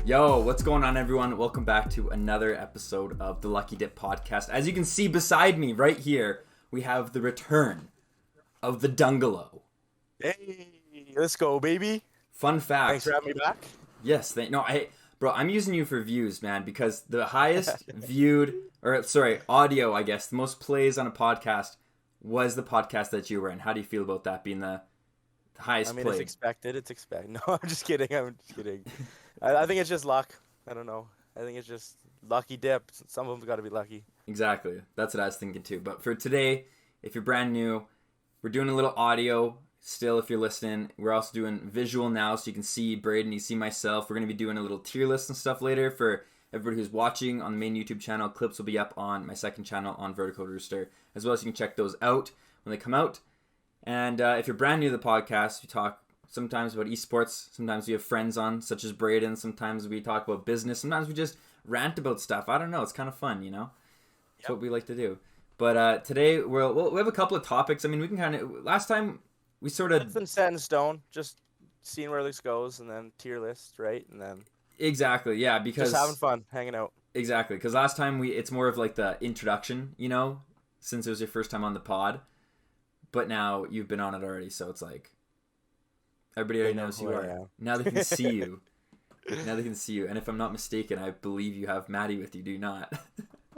Yo, what's going on, everyone? Welcome back to another episode of the Lucky Dip podcast. As you can see beside me right here, we have the return of the Dunngalo. Hey, let's go, baby. Fun fact. Thanks for having me back. Yes, bro, I'm using you for views, man, because the highest audio, I guess, the most plays on a podcast was the podcast that you were in. How do you feel about that being the highest play? It's expected. No, I'm just kidding. I think it's just luck. I don't know. I think it's just lucky dip. Some of them's got to be lucky. Exactly. That's what I was thinking too. But for today, if you're brand new, we're doing a little audio still if you're listening. We're also doing visual now, so you can see Brayden, you see myself. We're going to be doing a little tier list and stuff later for everybody who's watching on the main YouTube channel. Clips will be up on my second channel on Vertical Rooster, as well as you can check those out when they come out. And if you're brand new to the podcast, we talk sometimes about esports. Sometimes we have friends on, such as Brayden. Sometimes we talk about business. Sometimes we just rant about stuff. I don't know. It's kind of fun, you know? That's what we like to do. But today, we have a couple of topics. I mean, we can kind of... Last time, we sort of... Nothing set in stone. Just seeing where this goes, and then tier list, right? And then... Exactly, yeah, because... Just having fun, hanging out. Exactly, because last time, it's more of like the introduction, you know? Since it was your first time on the pod. But now, you've been on it already, so it's like... Everybody already knows who you are. Now they can see you. And if I'm not mistaken, I believe you have Maddie with you, do you not?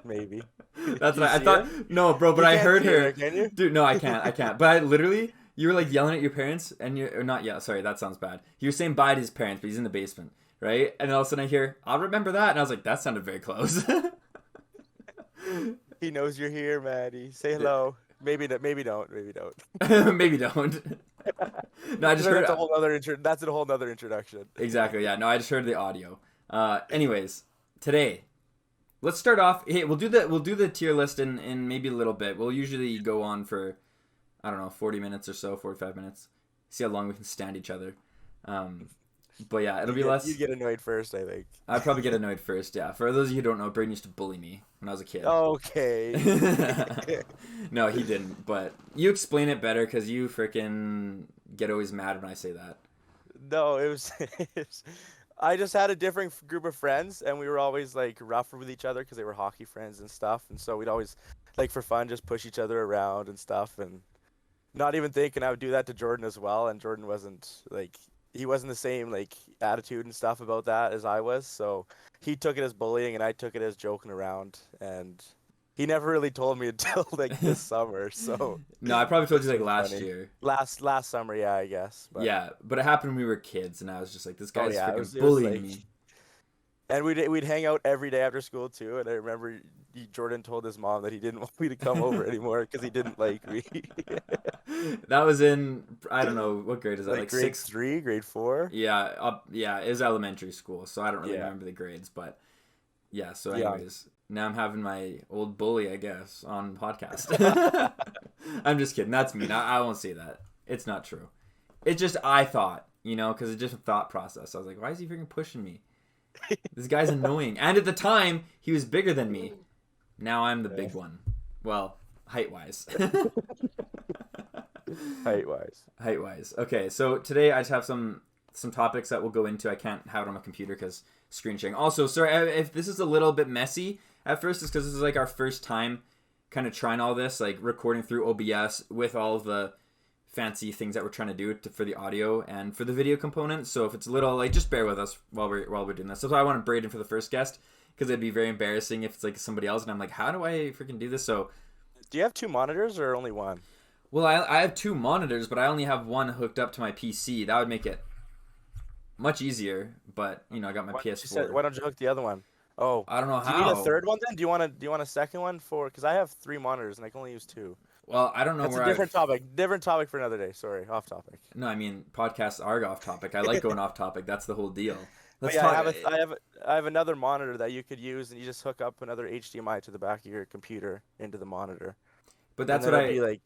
Maybe. That's what I thought. Her? No, bro, but I heard her. Can you? Dude, no, I can't. But I literally, you were like yelling at your parents, and you're not yell. Sorry, that sounds bad. You were saying bye to his parents, but he's in the basement, right? And all of a sudden I hear, I'll remember that. And I was like, that sounded very close. He knows you're here, Maddie. Say hello. Maybe don't. Maybe don't. No, I just heard. That's a whole other introduction. Exactly. Yeah. No, I just heard the audio. Anyways, today, let's start off. Hey, we'll do the tier list in maybe a little bit. We'll usually go on for, I don't know, 40 minutes or so, 45 minutes. See how long we can stand each other. But yeah, it'll be less. You get annoyed first, I think. I'd probably get annoyed first, yeah. For those of you who don't know, Brayden used to bully me when I was a kid. Okay. No, he didn't. But you explain it better because you freaking get always mad when I say that. No, it was I just had a different group of friends, and we were always like rougher with each other because they were hockey friends and stuff. And so we'd always, like, for fun, just push each other around and stuff. And not even thinking I would do that to Jordan as well. And Jordan wasn't like... He wasn't the same like attitude and stuff about that as I was, so he took it as bullying and I took it as joking around, and he never really told me until like this summer. So no, I probably told you like last year. Last summer, yeah, I guess. But... Yeah, but it happened when we were kids, and I was just like, this guy's freaking bullying me. And we'd hang out every day after school too. And I remember Jordan told his mom that he didn't want me to come over anymore because he didn't like me. That was in, I don't know, what grade is that? Like grade 3, grade 4? Yeah, it was elementary school, so I don't really remember the grades. But yeah, so anyways, now I'm having my old bully, I guess, on podcast. I'm just kidding. That's mean. I won't say that. It's not true. It's just I thought, because it's just a thought process. I was like, why is he freaking pushing me? This guy's annoying. And at the time, he was bigger than me. Now I'm the big one. Well, height-wise. Height-wise. Okay, so today I just have some topics that we'll go into. I can't have it on my computer because screen sharing. Also, sorry, if this is a little bit messy at first, it's because this is like our first time kind of trying all this, like recording through OBS with all of the fancy things that we're trying to do for the audio and for the video component. So if it's a little, like, just bear with us while we're doing this. So I wanted Brayden for the first guest because it'd be very embarrassing if it's like somebody else and I'm like, how do I freaking do this? So do you have 2 monitors or only 1? Well, I have 2 monitors, but I only have one hooked up to my PC. That would make it much easier, but I got my PS4. Why don't you hook the other one? Oh, I don't know how. Do you need a third one then? Do you want a second one because I have 3 monitors and I can only use 2. Well, I don't know. That's a different topic. Different topic for another day. Sorry, off topic. No, I mean podcasts are off topic. I like going off topic. That's the whole deal. I have another monitor that you could use, and you just hook up another HDMI to the back of your computer into the monitor. But that's what I like.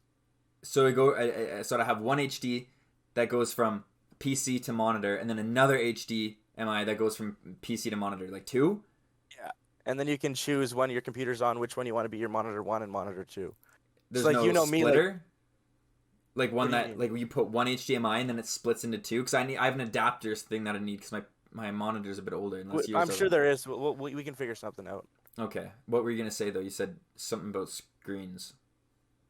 So I have one HD that goes from PC to monitor, and then another HDMI that goes from PC to monitor. Like 2. Yeah, and then you can choose when your computer's on which one you want to be your monitor 1 and monitor 2. There's no splitter? Like one that, like, you put one HDMI and then it splits into 2? Because I have an adapter thing that I need because my monitor's a bit older. Unless yours I'm doesn't. sure there is. We can figure something out. Okay. What were you gonna say though? You said something about screens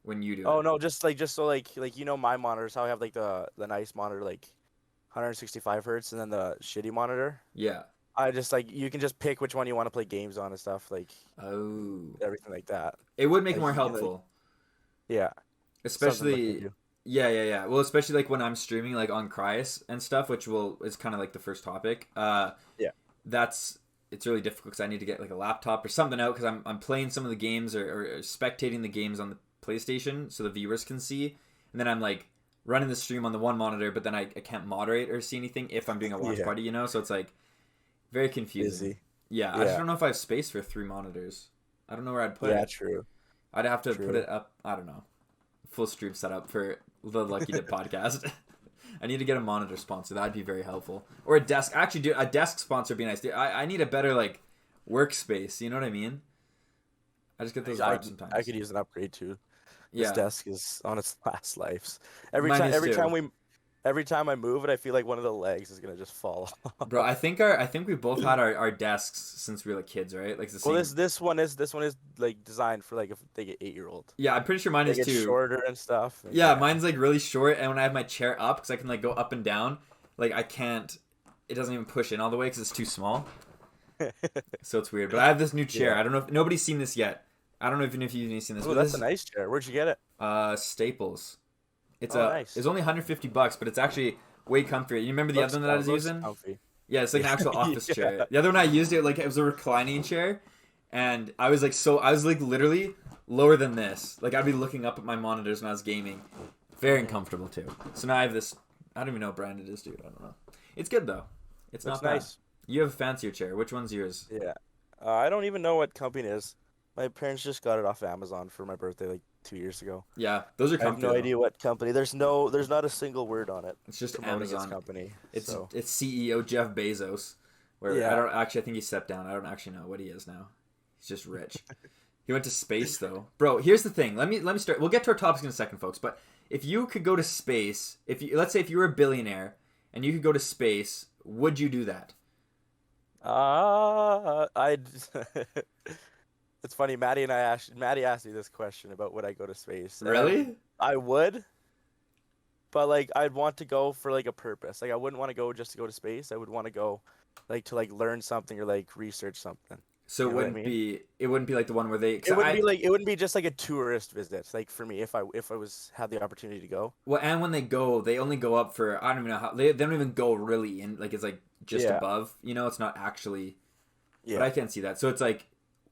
when you do Oh it. no, just so like you know my monitors, how I have like the nice monitor like 165 hertz, and then the shitty monitor. Yeah. I just like you can just pick which one you want to play games on and stuff like Oh. everything like that. It would make it Like more you can helpful. yeah, something to look Especially into. yeah. Well, especially like when I'm streaming like on Cryos and stuff, which is kind of like the first topic. Yeah. That's it's really difficult because I need to get like a laptop or something out because I'm playing some of the games or spectating the games on the PlayStation so the viewers can see, and then I'm like running the stream on the one monitor, but then I can't moderate or see anything if I'm doing a watch Yeah. party, you know. So it's like very confusing. Busy. Yeah, I just Yeah. don't know if I have space for 3 monitors. I don't know where I'd put Yeah, it. true. I'd have to put True. it up. I don't know. Full stream setup for the Lucky Dip podcast. I need to get a monitor sponsor. That'd be very helpful. Or a desk. Actually, a desk sponsor would be nice. I need a better like workspace. You know what I mean? I just get those vibes sometimes. I could use an upgrade too. This Yeah, desk is on its last lives. mine is too. Every time I move it, I feel like one of the legs is gonna just fall off. Bro, I think we both had our desks since we were like kids, right? Like the same. Well, this one is like designed for like if they get 8-year-old. Yeah, I'm pretty sure mine They is get too. shorter and stuff. And Yeah, mine's like really short, and when I have my chair up, because I can like go up and down, like I can't. It doesn't even push in all the way because it's too small. So it's weird. But I have this new chair. Yeah. I don't know if nobody's seen this yet. I don't know if you've even seen this. Oh, But that's this a nice chair. Where'd you get it? Staples. It's Nice. It's only $150, but it's actually way comfier. You remember the other one that I was using? Comfy. Yeah, it's like an actual office Yeah. chair. The other one I used it like it was a reclining chair, and I was like literally lower than this. Like I'd be looking up at my monitors when I was gaming. Very uncomfortable too. So now I have this. I don't even know what brand it is, dude. I don't know. It's good though. It's not bad. Nice. You have a fancier chair. Which one's yours? Yeah. I don't even know what company it is. My parents just got it off Amazon for my birthday like 2 years ago. Yeah, those are I have comfy. no though. idea what company. There's not a single word on it It's just promoting its Amazon. company. It's So it's CEO Jeff Bezos. Where Yeah. I think he stepped down. I don't actually know what he is now. He's just rich. He went to space though. Bro, here's the thing. Let me start. We'll get to our topics in a second, folks. But if you could go to space, let's say if you were a billionaire and you could go to space, would you do that? I'd. It's funny. Maddie asked me this question about would I go to space. And Really? I would, but like I'd want to go for like a purpose. Like I wouldn't want to go just to go to space. I would want to go, like to like learn something or like research something. So You it know what I wouldn't mean? be it wouldn't be like the one where they It wouldn't be just like a tourist visit. Like for me, if I had the opportunity to go. well, and when they go, they only go up for I don't even know how they don't even go really in like it's like just Yeah. above. You know, it's not actually. Yeah. But I can't see that. So it's like,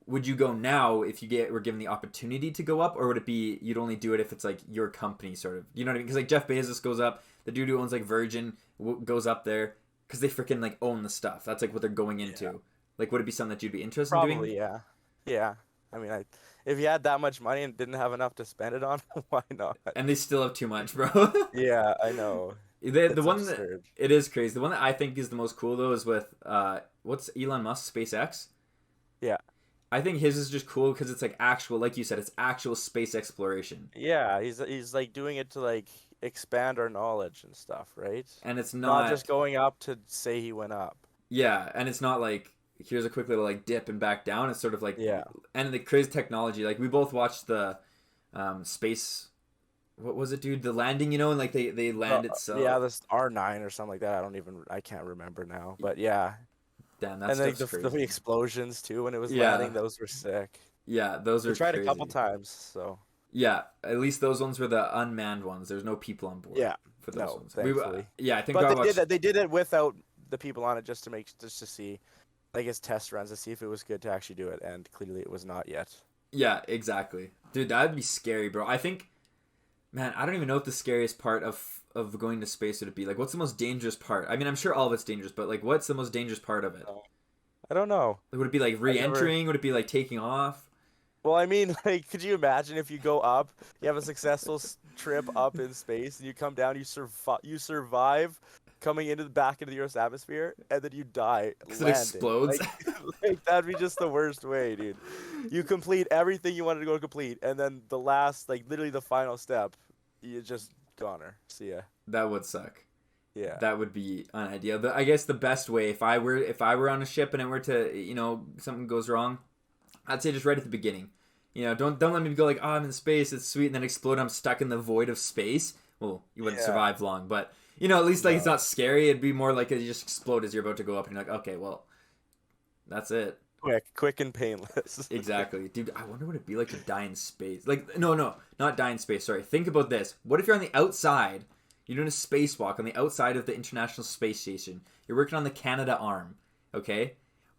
would you go now if you were given the opportunity to go up, or would it be you'd only do it if it's like your company sort of? You know what I mean? Because like Jeff Bezos goes up, the dude who owns like Virgin goes up there because they freaking like own the stuff. That's like what they're going into. Yeah. Like, would it be something that you'd be interested in Probably, doing? yeah. Yeah. I mean, if you had that much money and didn't have enough to spend it on, why not? And they still have too much, bro. Yeah, I know. The It's one absurd. that it is crazy. The one that I think is the most cool though is with what's Elon Musk SpaceX. Yeah. I think his is just cool because it's like actual, like you said, it's actual space exploration, Yeah, he's like doing it to like expand our knowledge and stuff, right? and it's Not not just going up to say he went up. yeah, and it's not like here's a quick little like dip and back down. It's sort of like Yeah. and the crazy technology. Like we both watched the space. What was it, dude? The landing, you know, and like they land itself. Yeah, this R9 or something like that. I can't remember now. But yeah. Damn, that And like stuff's the crazy. explosions too when it was Yeah. landing, those were sick. Yeah, those are We tried crazy. a couple times, so Yeah, at least those ones were the unmanned ones. There's no people on board. yeah. For those No, ones. thankfully. Yeah, I think But I they watched. did that. They did it without the people on it just to see, like as test runs to see if it was good to actually do it, and clearly it was not yet. Yeah, exactly, dude. That'd be scary, bro. I think, man, I don't even know what the scariest part of going to space would be. Like, what's the most dangerous part? I mean, I'm sure all of it's dangerous, but like, what's the most dangerous part of it? I don't know. Like, would it be like re-entering? Would it be like taking off? Well, I mean, like, could you imagine if you go up, you have a successful trip up in space, and you come down, you survive coming into the back into the Earth's atmosphere, and then you die Because it landing. explodes. Like, that'd be just the worst way, dude. You complete everything you wanted to go complete, and then the last, like, literally the final step, you just goner. See ya. That would suck. Yeah. That would be unideal. But I guess the best way, if I were on a ship and it were to, something goes wrong, I'd say just right at the beginning. Don't let me go like, oh, I'm in space, it's sweet, and then explode. I'm stuck in the void of space. Well, you wouldn't Yeah. survive long, but at least like it's No. not scary. It'd be more like you just explode as you're about to go up, and you're like, okay, well, that's it. Quick and painless. Exactly, dude. I wonder what it'd be like to die in space. Like, no, not die in space. Sorry. Think about this. What if you're on the outside? You're doing a spacewalk on the outside of the International Space Station. You're working on the Canada arm. Okay.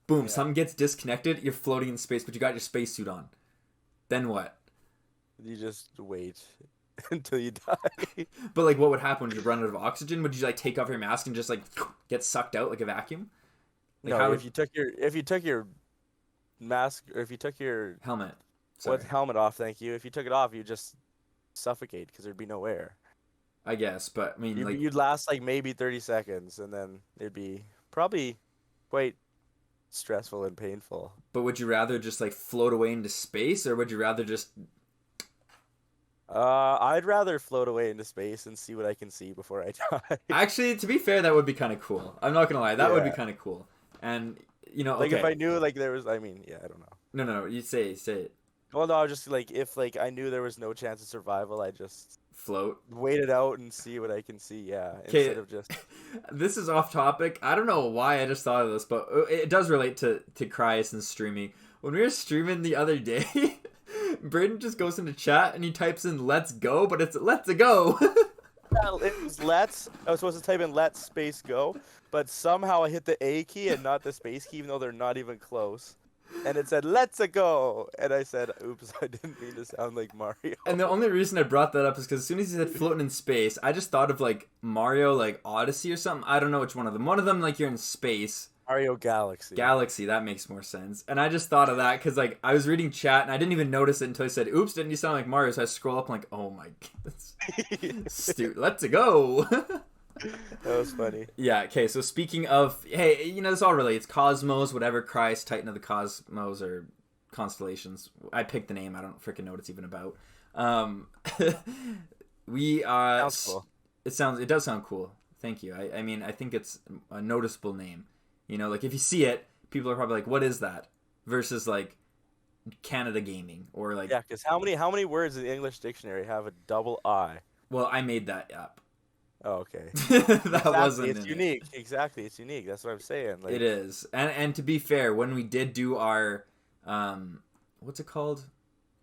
Boom. Yeah. Something gets disconnected. You're floating in space, but you got your spacesuit on. Then what? You just wait until you die. But like, what would happen? Would you run out of oxygen? Would you like take off your mask and just like get sucked out like a vacuum? Like, No, how if you took your mask, or if you took your helmet? Sorry. helmet off, thank you. If you took it off, you just suffocate because there'd be no air. I guess, but I mean, You'd last like maybe 30 seconds, and then it'd be probably quite stressful and painful. but would you rather just like float away into space, or would you rather just I'd rather float away into space and see what I can see before I die. Actually, to be fair, that would be kind of cool. I'm not gonna lie, that would be Yeah. kind of cool. And Like if okay, I knew like there was, I mean, yeah, I don't know. no, you say it. Well, no, I was just like if like I knew there was no chance of survival, I just Float. wait it out and see what I can see. Yeah, Okay, instead of just this is off topic. I don't know why I just thought of this, but it does relate to Cryus and streaming. When we were streaming the other day, Brayden just goes into chat and he types in "Let's go," but it's "Let's go." it was let's. I was supposed to type in let's space go, but somehow I hit the A key and not the space key, even though they're not even close. And it said let's go, and I said, "Oops, I didn't mean to sound like Mario." And the only reason I brought that up is because as soon as he said floating in space, I just thought of like Mario, like Odyssey or something. I don't know which one of them. One of them, like you're in space. Mario Galaxy. Galaxy, that makes more sense. And I just thought of that because like I was reading chat and I didn't even notice it until he said, "Oops, didn't you sound like Mario?" So I scroll up and like, oh my goodness, let's go. That was funny. Yeah. Okay. So speaking of, hey, this all relates. Cosmos, whatever, Christ, Titan of the Cosmos, or constellations. I picked the name. I don't freaking know what it's even about. We Sounds cool. It does sound cool. Thank you. I mean, I think it's a noticeable name. Like if you see it, people are probably like, "What is that?" Versus like Canada Gaming or like. Yeah, because how many words in the English dictionary have a double I? Well, I made that up. Oh, okay. That Exactly, wasn't. it's in unique. Exactly, it's unique. That's what I'm saying. Like, It is, and to be fair, when we did do our, what's it called?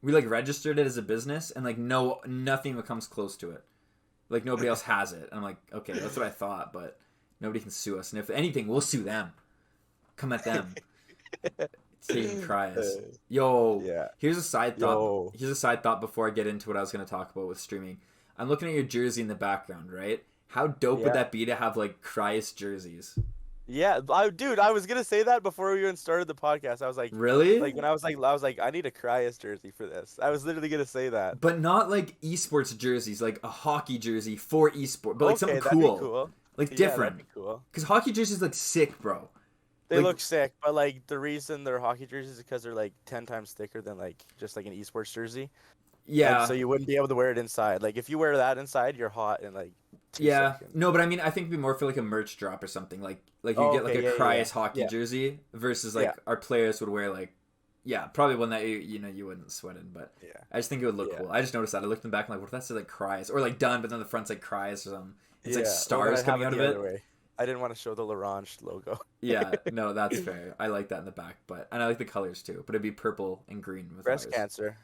We like registered it as a business, and like nothing comes close to it. Like nobody else has it. I'm like, okay, that's what I thought, but nobody can sue us, and if anything, we'll sue them. Come at them. Saving Cryus. Yo, Yeah. here's a side thought. Yo. Here's a side thought before I get into what I was going to talk about with streaming. I'm looking at your jersey in the background, right? How dope would Yeah. that be to have like Cryus jerseys? Yeah, dude, I was gonna say that before we even started the podcast. I was like, Really? when I was like, I need a Cryus jersey for this. I was literally gonna say that. But not like esports jerseys, like a hockey jersey for esport, but like something that'd be cool. cool. Like Yeah, different. that'd be cool. Because hockey jerseys look sick, bro. They Like- look sick, but like the reason they're hockey jerseys is because they're like 10 times thicker than like just like an esports jersey. Yeah. And so you wouldn't be able to wear it inside. Like if you wear that inside, you're hot in like 2 Yeah. seconds. No, but I mean, I think it'd be more for like a merch drop or something. Like you Oh, get like okay, a yeah, Cryus yeah. hockey Yeah. jersey versus like Yeah. our players would wear like, yeah, probably one that you wouldn't sweat in, but Yeah. I just think it would look Yeah. cool. I just noticed that. I looked in the back and like, what if that's like Cryus or like Dunn, but then the front's like Cryus or something. It's like Yeah, well, then stars I'd coming have out of the it. other way. I didn't want to show the L'Orange logo. Yeah, no, that's fair. I like that in the back, and I like the colors too. But it'd be purple and green with Breast ours. cancer.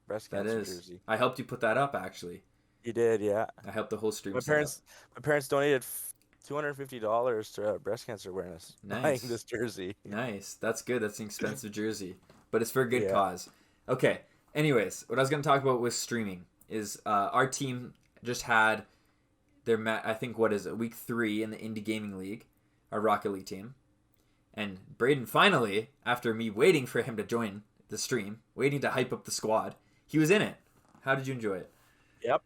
Breast That cancer is. jersey. I helped you put that up actually. You did, yeah. I helped the whole stream. My set up. parents donated $250 to breast cancer awareness. Nice. Buying this jersey. Nice. That's good. That's an expensive jersey, but it's for a good Yeah. cause. Okay. Anyways, what I was going to talk about with streaming is our team just had their I think what is it, week 3 in the Indie Gaming League, our Rocket League team, and Brayden finally, after me waiting for him to join the stream, waiting to hype up the squad, he was in it. How did you enjoy it? Yep.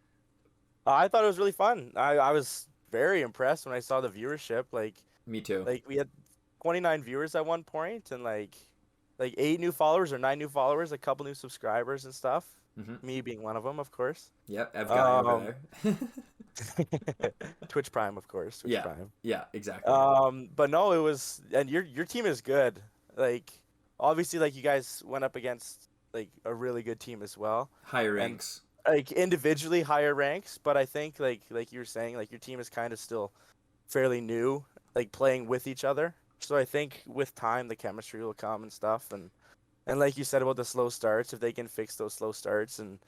I thought it was really fun. I was very impressed when I saw the viewership. Like Me too. we had 29 viewers at one point, and like 8 new followers or 9 new followers, a couple new subscribers and stuff. Mhm. Me being one of them, of course. Yep, I've got you over there. Twitch Prime, of course. Twitch Yeah, Prime. yeah, exactly. But no, it was, and your team is good. Like, obviously, like you guys went up against like a really good team as well, Higher and ranks. like individually higher ranks. But I think like you were saying, like your team is kind of still fairly new, like playing with each other. So I think with time the chemistry will come and stuff, and like you said about the slow starts, if they can fix those slow starts and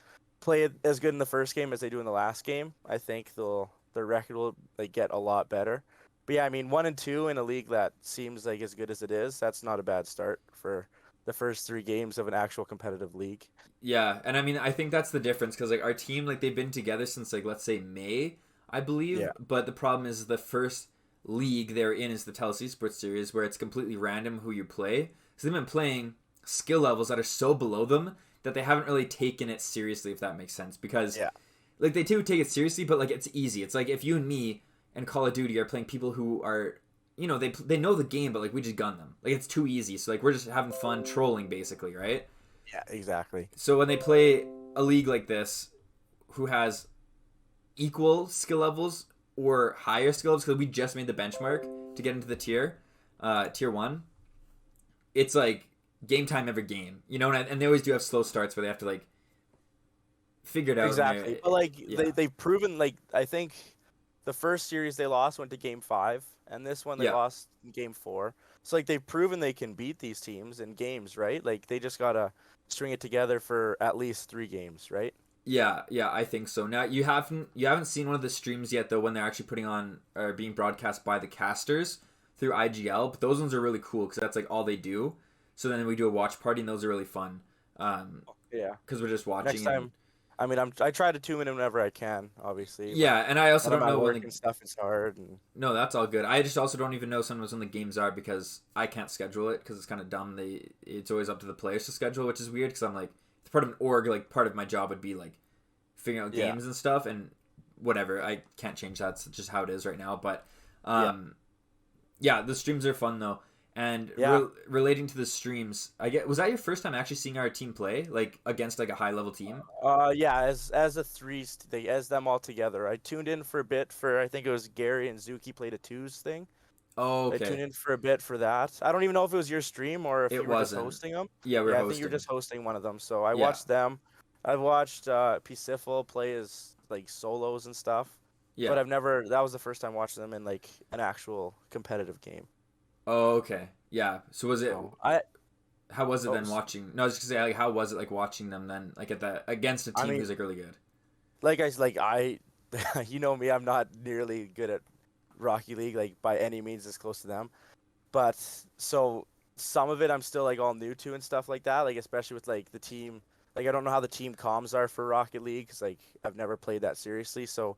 play it as good in the first game as they do in the last game, I think their record will like get a lot better. But yeah, I mean 1-2 in a league that seems like as good as it is, that's not a bad start for the first 3 games of an actual competitive league. Yeah, and I mean, I think that's the difference because like our team, like they've been together since like let's say May, I believe. Yeah. But the problem is the first league they're in is the Telus Esports Series, where it's completely random who you play. So they've been playing skill levels that are so below them that they haven't really taken it seriously, if that makes sense. Because Yeah. like they do take it seriously, but like it's easy. It's like if you and me and Call of Duty are playing people who are, you know, they know the game, but like we just gun them. Like it's too easy. So like we're just having fun trolling, basically, right? Yeah, exactly. So when they play a league like this, who has equal skill levels or higher skill levels, because we just made the benchmark to get into the tier 1, it's like game time every game, you know, and they always do have slow starts where they have to like figure it out. Exactly. But like Yeah, they've proven, like I think the first series they lost went to game 5, and this one they yeah, lost in game 4. So like they've proven they can beat these teams in games, right? Like they just gotta string it together for at least 3 games, right? yeah. I think so. Now you haven't seen one of the streams yet though when they're actually putting on or being broadcast by the casters through IGL, but those ones are really cool because that's like all they do. So then we do a watch party and those are really fun. Yeah. Because we're just Next watching and time, I mean, I try to tune in whenever I can, obviously, but yeah, and I also when I'm don't at know when work the and stuff, it's hard. And no, that's all good. I just also don't even know sometimes when the games are because I can't schedule it because it's kind of dumb. It's always up to the players to schedule, which is weird because I'm like it's part of an org. Like part of my job would be like figuring out yeah, games and stuff and whatever. I can't change that. It's just how it is right now. But yeah, yeah, the streams are fun though. And yeah. relating to the streams, I get was that your first time actually seeing our team play like against like a high level team? Yeah, as a threes, they as them all together. I tuned in for a bit for, I think it was Gary and Zuki played a twos thing. Oh, I tuned okay. in for a bit for that. I don't even know if it was your stream or if It you were just wasn't. hosting them. Yeah, we're Yeah, I think you were hosting. just hosting one of them. So I Yeah, watched them. I've watched Pisifel play his like solos and stuff, yeah. but I've never. That was the first time watching them in like an actual competitive game. Oh, okay. Yeah. So was it? So I, How was it oh, then watching? No, I was just gonna say like how was it like watching them then like at that against a I team mean, who's like really good? like I, you know me, I'm not nearly good at Rocky League like by any means as close to them. But so some of it I'm still like all new to and stuff like that, like especially with like the team. Like I don't know how the team comms are for Rocket League because like I've never played that seriously, so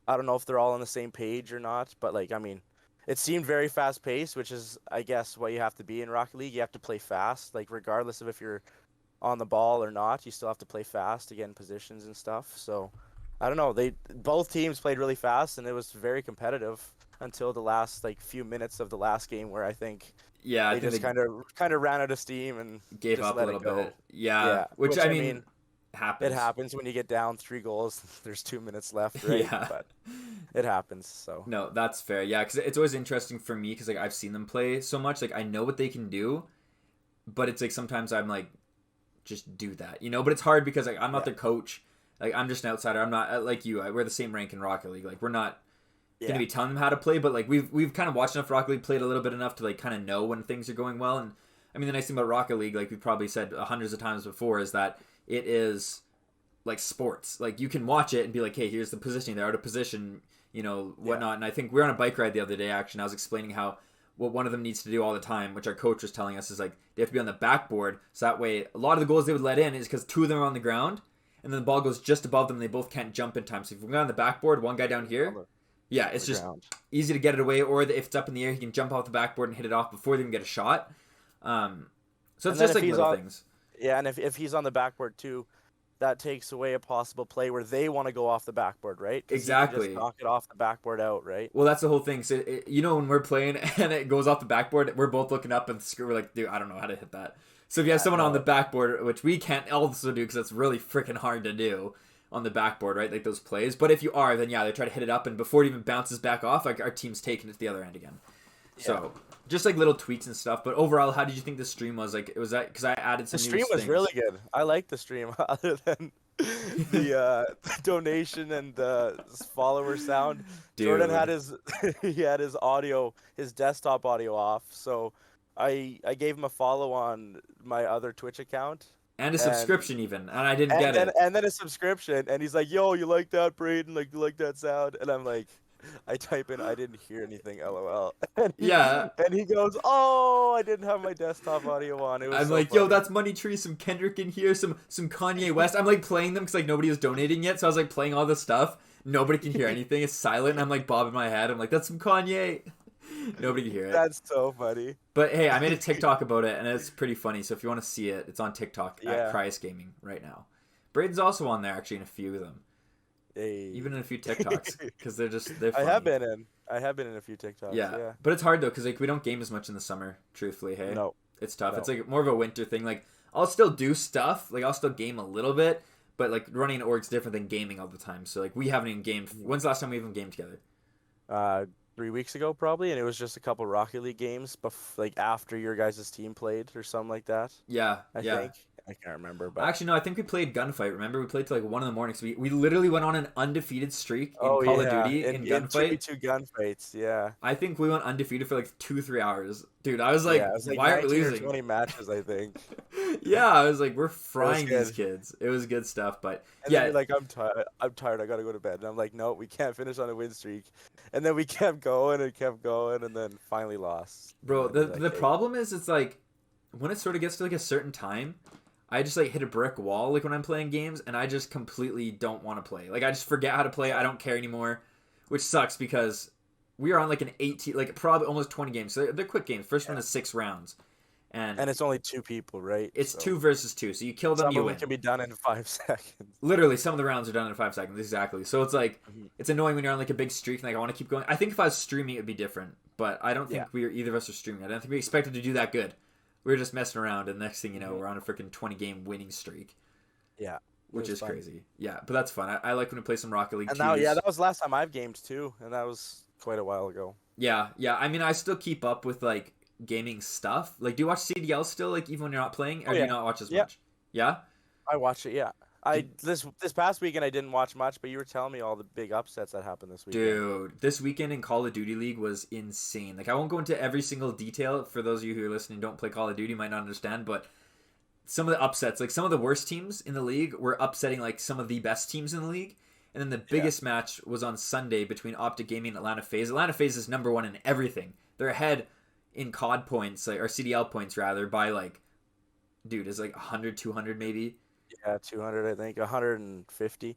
I don't know if they're all on the same page or not. But like I mean, it seemed very fast paced, which is I guess what you have to be in Rocket League. You have to play fast, like regardless of if you're on the ball or not, you still have to play fast to get in positions and stuff. So I don't know. They both teams played really fast and it was very competitive until the last like few minutes of the last game where I think Yeah, I they think just they kind of ran out of steam and gave just up a let it little go. bit. Yeah, Yeah, which which I I mean mean, it happens. happens when you get down 3 goals. There's 2 minutes left, right? Yeah. But it happens. So No, that's fair. Yeah, because it's always interesting for me because like I've seen them play so much. Like I know what they can do, but it's like sometimes I'm like, just do that, you know. But it's hard because like I'm not yeah, their coach. Like I'm just an outsider. I'm not like you. We're the same rank in Rocket League. Like we're not gonna yeah, be telling them how to play, but like we've kind of watched enough Rocket League, played a little bit enough to like kind of know when things are going well. And I mean, the nice thing about Rocket League, like we've probably said hundreds of times before, is that it is like sports. Like you can watch it and be like, hey, here's the positioning. They're out of position, you know, yeah, whatnot. And I think we were on a bike ride the other day. Actually, and I was explaining how what one of them needs to do all the time, which our coach was telling us, is like they have to be on the backboard. So that way, a lot of the goals they would let in is because two of them are on the ground, and then the ball goes just above them. And they both can't jump in time. So if we're on the backboard, one guy down on here, yeah, on the it's just ground. easy to get it away. Or if it's up in the air, he can jump off the backboard and hit it off before they even get a shot. So And it's then just if like he's little on, things. yeah, and if he's on the backboard too, that takes away a possible play where they want to go off the backboard, right? Because he can just Exactly. knock it off the backboard out, right? Well, that's the whole thing. So, you know, when we're playing and it goes off the backboard, we're both looking up and we're like, dude, I don't know how to hit that. So if you have Yeah, someone on the no, backboard, which we can't also do because it's really freaking hard to do on the backboard, right? Like those plays. But if you are, then yeah, they try to hit it up, and before it even bounces back off, like our team's taking it to the other end again. Yeah. So just like little tweaks and stuff. But overall, how did you think the stream was? Like, was that because I added some? The stream was really good. I liked the stream, other than the donation and the follower sound. Dude. Jordan had his audio, his desktop audio off, so I gave him a follow on my other Twitch account. And a subscription even, and I didn't get it. And then a subscription, and he's like, "Yo, you like that, Brayden? Like, you like that sound?" And I'm like, I type in, "I didn't hear anything, LOL." And he goes, "Oh, I didn't have my desktop audio on." It was I'm so like, funny. "Yo, that's Money Tree, some Kendrick in here, some Kanye West." I'm like playing them because like nobody was donating yet, so I was like playing all the stuff. Nobody can hear anything. It's silent. And I'm like bobbing my head. I'm like, "That's some Kanye." Nobody can hear it. That's so funny. But hey, I made a TikTok about it, and it's pretty funny. So if you want to see it, it's on TikTok at Cryus Gaming right now. Brayden's also on there, actually, in a few of them. Hey. Even in a few TikToks, because they're funny. I have been in a few TikToks. Yeah. But it's hard though, because like we don't game as much in the summer. Truthfully, hey, no, it's tough. No. It's like more of a winter thing. Like I'll still do stuff. Like I'll still game a little bit, but like running an org's different than gaming all the time. So like we haven't even gamed. When's the last time we even gamed together? 3 weeks ago probably, and it was just a couple Rocket League games, like after your guys' team played or something like that. Yeah, I think. I can't remember, but actually no, I think we played Gunfight. Remember, we played till like 1 a.m. So we literally went on an undefeated streak in Call of Duty in Gunfight. 2 gunfights, yeah. I think we went undefeated for like 2-3 hours, dude. I was like, why are we losing? 20 matches, I think. Yeah, I was like, we're frying these kids. It was good stuff, but and then you're like, I'm tired. I gotta go to bed. And I'm like, no, we can't finish on a win streak. And then we kept going, and then finally lost. Bro, the problem is, it's like when it sort of gets to like a certain time, I just like hit a brick wall like when I'm playing games, and I just completely don't want to play. Like I just forget how to play. I don't care anymore, which sucks because we are on like an 18, like probably almost 20 games. So they're quick games. First one is 6 rounds. And it's only 2 people, right? It's 2 versus 2. So you kill them, you win. Some of them can be done in 5 seconds. Literally, some of the rounds are done in 5 seconds. Exactly. So it's like, it's annoying when you're on like a big streak and like I want to keep going. I think if I was streaming, it'd be different. But I don't think either of us are streaming. I don't think we expected to do that good. We were just messing around, and next thing you know, we're on a freaking 20-game winning streak. Yeah. Which is crazy. Yeah, but that's fun. I like when we play some Rocket League. And now, that was the last time I've gamed too, and that was quite a while ago. Yeah. I mean, I still keep up with like gaming stuff. Like, do you watch CDL still? Like, even when you're not playing, or do you not watch as much? Yeah. I watch it. Yeah. This past weekend I didn't watch much, but you were telling me all the big upsets that happened this weekend. Dude, this weekend in Call of Duty League was insane. Like I won't go into every single detail. For those of you who are listening, don't play Call of Duty, might not understand, but some of the upsets, like some of the worst teams in the league were upsetting like some of the best teams in the league. And then the biggest match was on Sunday between Optic Gaming and Atlanta FaZe. Atlanta FaZe is number 1 in everything. They're ahead in COD points, like, or CDL points rather, by like, dude, it's like 100, 200 maybe. Yeah, 200, I think, 150.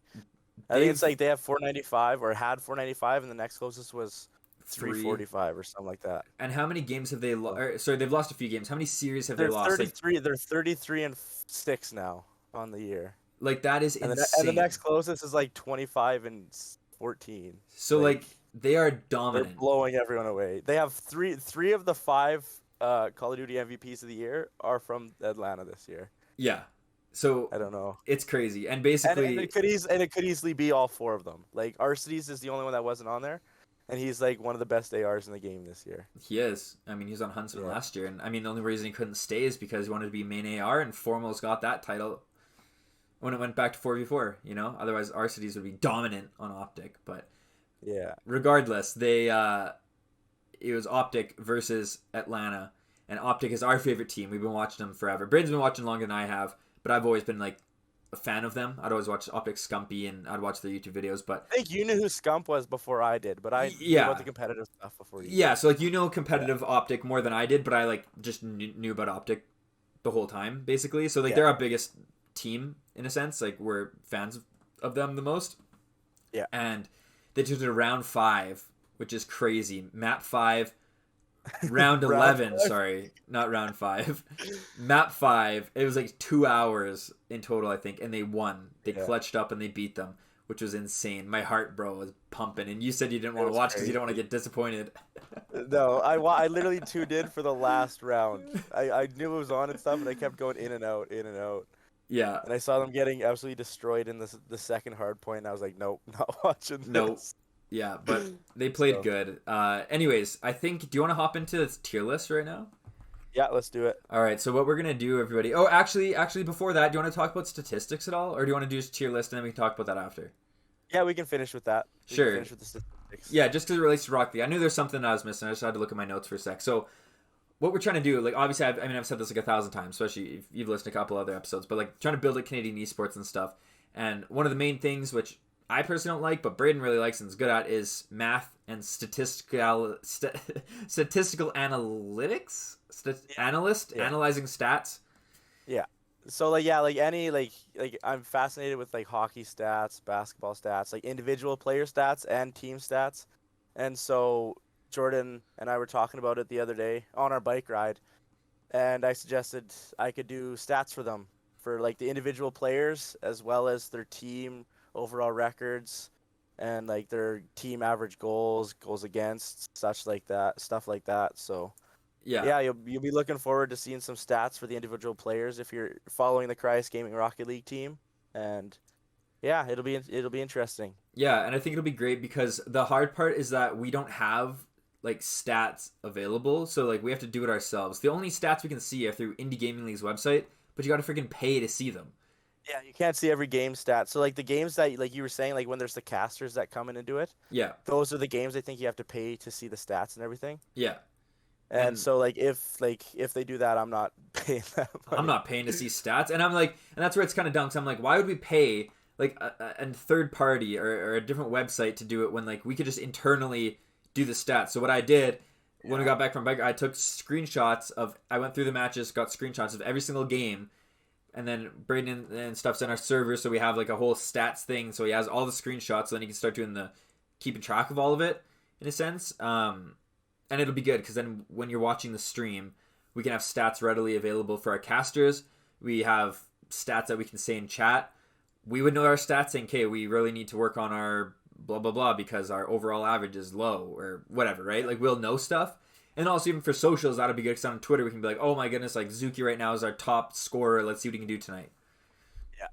I think it's like they have 495 or had 495, and the next closest was 345 or something like that. And how many games have they lost? Sorry, they've lost a few games. How many series have they lost? 33. They're 33-6 now on the year. Like that is insane. And the next closest is like 25-14. So like they are dominant. They're blowing everyone away. They have three of the 5 Call of Duty MVPs of the year are from Atlanta this year. Yeah. So I don't know. It's crazy, and basically, and it could easily be all 4 of them. Like Arcides is the only one that wasn't on there, and he's like one of the best ARs in the game this year. He is. I mean, he was on Huntsman last year, and I mean the only reason he couldn't stay is because he wanted to be main AR, and Formals got that title when it went back to 4v4. You know, otherwise Arcides would be dominant on Optic. But yeah, regardless, it was Optic versus Atlanta, and Optic is our favorite team. We've been watching them forever. Brayden's been watching longer than I have. But I've always been like a fan of them. I'd always watch Optic Scumpy and I'd watch their YouTube videos. But I think you knew who Scump was before I did, but I knew about the competitive stuff before you. Yeah, so like competitive Optic more than I did, but I like just knew about Optic the whole time basically. So like they're our biggest team in a sense. Like we're fans of them the most. Yeah. And they took it to round 5, which is crazy. Map 5. Round 11, sorry, not round 5. Map 5, it was like 2 hours in total, I think, and they won. They clutched up and they beat them, which was insane. My heart, bro, was pumping. And you said you didn't want to watch because you don't want to get disappointed. No, I literally tuned in for the last round. I knew it was on and stuff, and I kept going in and out, in and out. Yeah. And I saw them getting absolutely destroyed in the second hard point, and I was like, nope, not watching No. this. Yeah, but they played So good. Anyways, I think. Do you want to hop into this tier list right now? yeah, let's do it. All right. So what we're gonna do, everybody. Oh, actually, before that, do you want to talk about statistics at all, or do you want to do just tier list and then we can talk about that after? Yeah, we can finish with that. We can Sure. finish with the statistics. Yeah, just because it relates to Rocket League. I knew there's something I was missing. I just had to look at my notes for a sec. So what we're trying to do, like obviously, I've said this like 1,000 times, especially if you've listened to a couple other episodes, but like trying to build a Canadian esports and stuff. And one of the main things, which I personally don't like, but Brayden really likes and is good at, is math and statistical analytics. Analyst Yeah. analyzing stats. Yeah. So like yeah, like any like I'm fascinated with like hockey stats, basketball stats, like individual player stats and team stats. And so Jordan and I were talking about it the other day on our bike ride, and I suggested I could do stats for them for like the individual players as well as their team overall records and like their team average goals, goals against, such like that, stuff like that. So Yeah, yeah, you'll be looking forward to seeing some stats for the individual players if you're following the Cryos Gaming Rocket League team, and yeah, it'll be interesting. yeah, and I think it'll be great because the hard part is that we don't have like stats available, so like we have to do it ourselves. The only stats we can see are through Indie Gaming League's website, but you got to freaking pay to see them. Yeah, you can't see every game stat. So like the games that like you were saying, like when there's the casters that come in and do it, Yeah, those are the games I think you have to pay to see the stats and everything. yeah, And and so like if they do that, I'm not paying that I'm money. not paying to see stats, and I'm like, and that's where it's kind of dumb. So I'm like, why would we pay like a third party or a different website to do it when like we could just internally do the stats? So what I did when we got back from bike, I took screenshots of. I went through the matches, got screenshots of every single game, and then Brayden and stuff's in our server, so we have like a whole stats thing. So he has all the screenshots, so then he can start doing the keeping track of all of it in a sense. And it'll be good because then when you're watching the stream, we can have stats readily available for our casters. We have stats that we can say in chat. We would know our stats saying, okay, we really need to work on our blah, blah, blah because our overall average is low or whatever, right? Like we'll know stuff. And also even for socials, that'll be good because on Twitter, we can be like, oh my goodness, like Zuki right now is our top scorer. Let's see what he can do tonight. Yeah.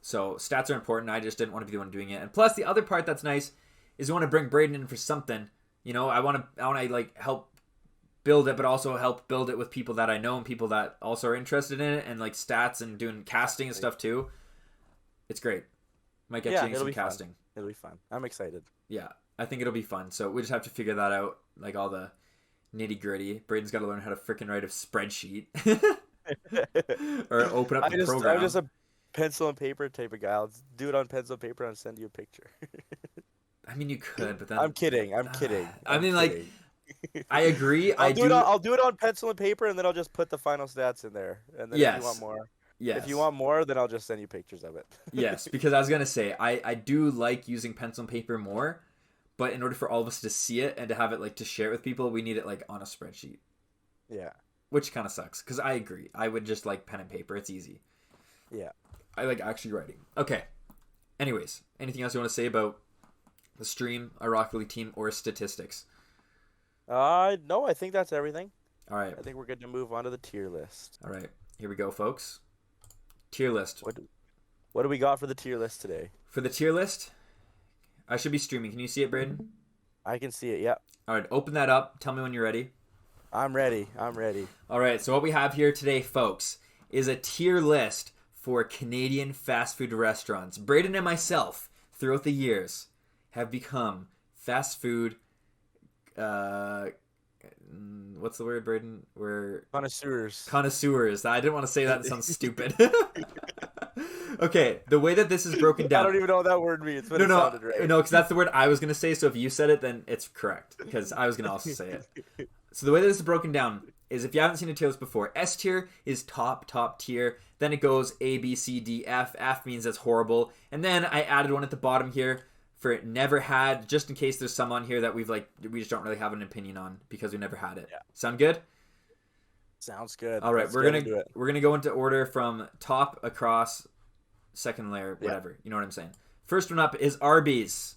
So stats are important. I just didn't want to be the one doing it. And plus the other part that's nice is we want to bring Brayden in for something. You know, I want to like help build it, but also help build it with people that I know and people that also are interested in it and like stats and doing casting and stuff too. It's great. Might get you some casting. Fun. It'll be fun. I'm excited. Yeah, I think it'll be fun. So we just have to figure that out, like all the nitty gritty. Brayden's got to learn how to freaking write a spreadsheet or open up the program. I'm just a pencil and paper type of guy. I'll do it on pencil and paper and send you a picture. I mean, you could, but then I'm kidding. I'm kidding. I mean, like, I agree. I'll do it on pencil and paper, and then I'll just put the final stats in there. And then if you want more, yes. If you want more, then I'll just send you pictures of it. Yes, because I was gonna say I do like using pencil and paper more, but in order for all of us to see it and to have it like to share it with people, we need it like on a spreadsheet. Yeah. Which kind of sucks because I agree. I would just like pen and paper. It's easy. Yeah. I like actually writing. Okay. Anyways, anything else you want to say about the stream, a Rocket League team, or statistics? No, I think that's everything. All right. I think we're good to move on to the tier list. All right. Here we go, folks. Tier list. What do we got for the tier list today? For the tier list, I should be streaming. Can you see it, Brayden? I can see it. Yeah. All right. Open that up. Tell me when you're ready. I'm ready. I'm ready. All right. So what we have here today, folks, is a tier list for Canadian fast food restaurants. Brayden and myself, throughout the years, have become fast food. What's the word, Brayden? We're connoisseurs. Connoisseurs. I didn't want to say that. It sounds stupid. Okay, the way that this is broken down. I don't even know what that word means. But No, sounded right. because that's the word I was gonna say. So if you said it, then it's correct because I was gonna also say it. So the way that this is broken down is if you haven't seen a tier list before, S tier is top tier. Then it goes A, B, C, D, F. F means that's horrible. And then I added one at the bottom here for never had, just in case there's some on here that we just don't really have an opinion on because we never had it. Yeah. Sound good? Sounds good. All right, we're gonna go into order from top across, second layer, whatever. Yeah. You know what I'm saying? First one up is Arby's.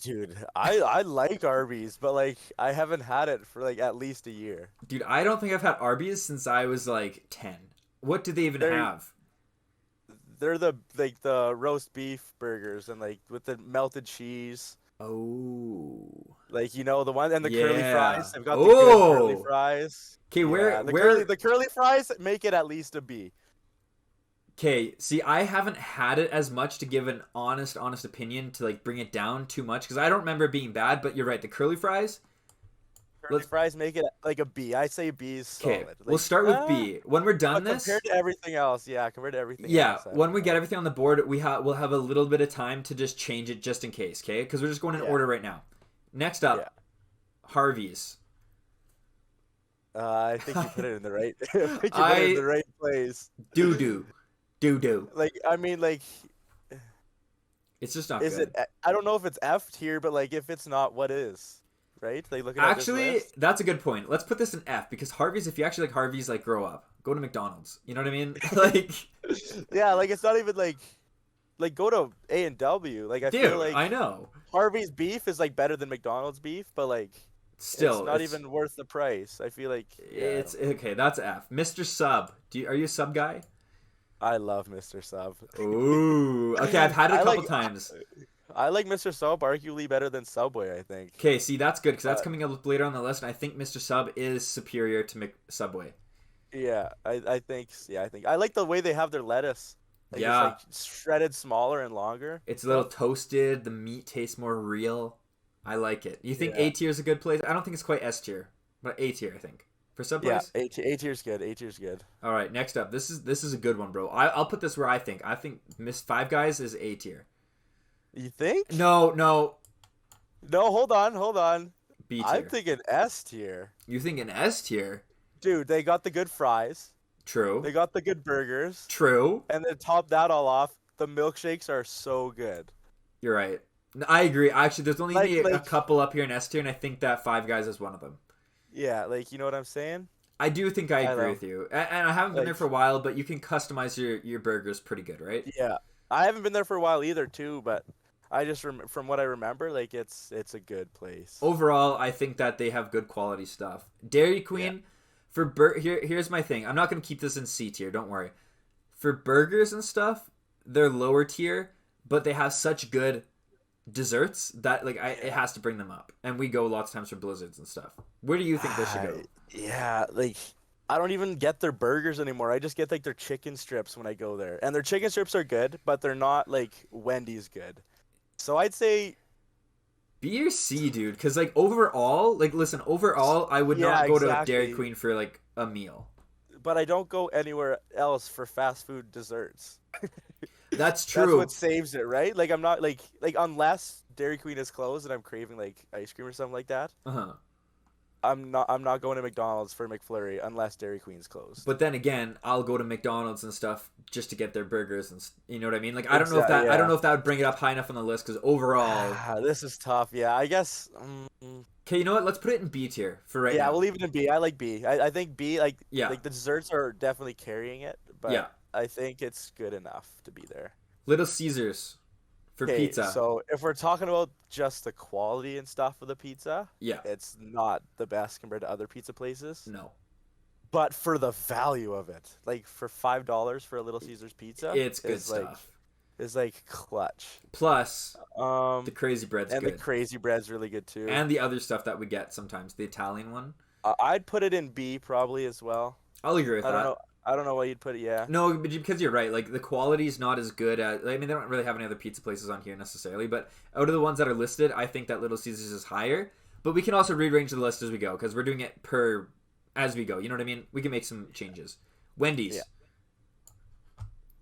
Dude, I like Arby's, but like I haven't had it for like at least a year. Dude, I don't think I've had Arby's since I was like 10. What do they even They're have? they're the like the roast beef burgers and like with the melted cheese. Oh. Like the one and the curly Yeah. fries. They've got the good curly Oh. fries. Okay, Yeah, the curly fries make it at least a B. okay, see, I haven't had it as much to give an honest opinion to like bring it down too much because I don't remember it being bad, but you're right. The curly fries, Curly let's fries make it like a B. I say B is okay, solid. we'll Like start with B. When we're done but this, compared to everything else, yeah, compared to everything yeah, else, I when don't we get know. everything on the board, we'll have a little bit of time to just change it just in case, okay? Because we're just going in Yeah, order right now. Next yeah. up, Harvey's. I think you put it in the right. I think you put it in I the right place. doo doo. Like I mean, like, It's just not is it? good. I don't know if it's F tier, but like, if it's not, what is? Right? Like looking at this Actually, list. that's a good point. Let's put this in F because Harvey's. If you actually like Harvey's, like grow up, go to McDonald's. You know what I mean? Like, Yeah, like it's not even like go to A&W. Like I feel dude, like I know. Harvey's beef is like better than McDonald's beef, but like it's Still, not even worth the price. I feel like yeah, I it's don't know. okay. That's F. Mr. Sub. Are you a sub guy? I love Mr. Sub. Ooh. Okay, I've had it a I couple like times. I like Mr. Sub arguably better than Subway, I think. Okay, see that's good because that's But coming up later on the list, and I think Mr. Sub is superior to Subway. yeah, I think yeah, I think I like the way they have their lettuce. Like it's Yeah, like shredded smaller and longer and it's a little stuff. toasted. The meat tastes more real. I like it. You think Yeah. A tier is a good place? I don't think it's quite S tier, but A tier I think for Yeah, Subways. A tier's good. A tier's good. All right, next up. This is a good one, bro. I'll put this where I think. I think Miss Five Guys is A tier. You think? No, no, No, hold on. B I'm tier. thinking S tier. You think an S tier? Dude, they got the good fries. True. They got the good burgers. True. And then top that all off, the milkshakes are so good. You're right. I agree. Actually, there's only Like a like couple up here in S tier, and I think that Five Guys is one of them. yeah, like you know what I'm saying? I do think I I agree know. with you, and I haven't been there Like for a while, but you can customize your burgers pretty good, right? yeah. I haven't been there for a while either too, but I just from what I remember, like it's a good place. Overall, I think that they have good quality stuff. Dairy Yeah. Queen here's my thing. I'm not gonna keep this in C tier. Don't worry. For burgers and stuff, they're lower tier, but they have such good desserts that like it Yeah. has to bring them up. And we go lots of times for blizzards and stuff. Where do you think they should go? Yeah, like I don't even get their burgers anymore. I just get like their chicken strips when I go there. And their chicken strips are good, but they're not like Wendy's good. So I'd say B or C, dude? Because like overall, like listen, overall, I would yeah, not go to Dairy exactly. Queen for like a meal. But I don't go anywhere else for fast food desserts. That's That's what true. saves it, right? Like I'm not like unless Dairy Queen is closed and I'm craving like ice cream or something like that. Uh huh. I'm not going to McDonald's for McFlurry unless Dairy Queen's closed. But then again, I'll go to McDonald's and stuff just to get their burgers and you know what I mean. Like I don't Yeah. know if that would bring it up high enough on the list because overall, This is tough. Yeah, I guess. okay, you know what? Let's put it in B tier for right Yeah, now. we'll leave it in B. I like B. I think B Yeah, like the desserts are definitely carrying it, yeah. but I think it's good enough to be there. Little Caesars for Okay, pizza. so if we're talking about just the quality and stuff of the pizza, Yeah, it's not the best compared to other pizza places. no, But for the value of it, like for $5 for a Little Caesars pizza, it's good stuff. is like clutch. Plus, the Um, crazy bread's and the good, crazy bread's really good too. and the other stuff that we get sometimes, the Italian one. I'd put it in B probably as well. I'll agree with I don't that. know. I don't know why you'd put it. Yeah. No, because you're right. Like the quality is not as good as. I mean, they don't really have any other pizza places on here necessarily. But out of the ones that are listed, I think that Little Caesars is higher. But we can also rearrange the list as we go because we're doing it as we go. You know what I mean? We can make some changes. Wendy's. Yeah.